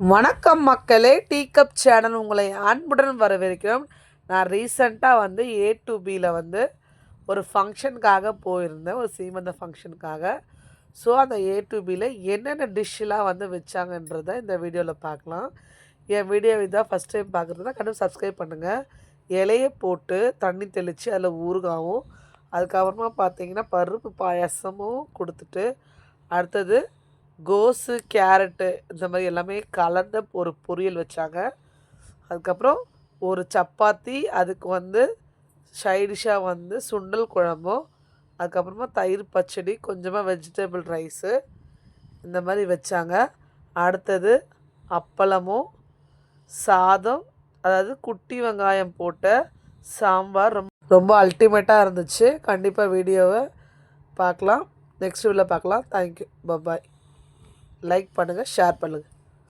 வணக்கம் மக்களே, tea cup channel உங்களை அன்புடன் வரவேற்கிறோம். நான் ரீசெண்டாக ஏ டு பியில் ஒரு ஃபங்க்ஷனுக்காக போயிருந்தேன், ஒரு சீமந்த ஃபங்க்ஷனுக்காக. ஸோ அந்த ஏ டு பியில் என்னென்ன டிஷ்ஷெலாம் வச்சாங்கன்றதை இந்த வீடியோவில் பார்க்கலாம். என் வீடியோ இதான் ஃபஸ்ட் டைம் பார்க்குறதுனா கண்டிப்பாக சப்ஸ்கிரைப் பண்ணுங்கள். இலையை போட்டு தண்ணி தெளித்து அதில் ஊறுகாவும், அதுக்கப்புறமா பார்த்தீங்கன்னா பருப்பு பாயாசமும் கொடுத்துட்டு, அடுத்தது கோஸு, கேரட்டு இந்த மாதிரி எல்லாமே கலந்த ஒரு பொரியல் வச்சாங்க. அதுக்கப்புறம் ஒரு சப்பாத்தி, அதுக்கு சைடிஷாக சுண்டல் குழம்பும், அதுக்கப்புறமா தயிர் பச்சடி, கொஞ்சமாக வெஜிடபிள் ரைஸு இந்த மாதிரி வச்சாங்க. அடுத்தது அப்பளமும் சாதம், அதாவது குட்டி வெங்காயம் போட்ட சாம்பார் ரொம்ப அல்டிமேட்டாக இருந்துச்சு. கண்டிப்பாக வீடியோவை பார்க்கலாம். நெக்ஸ்ட் வீடியோவில் பார்க்கலாம். Thank you, bye bye. லைக் பண்ணுங்கள், ஷேர் பண்ணுங்கள்.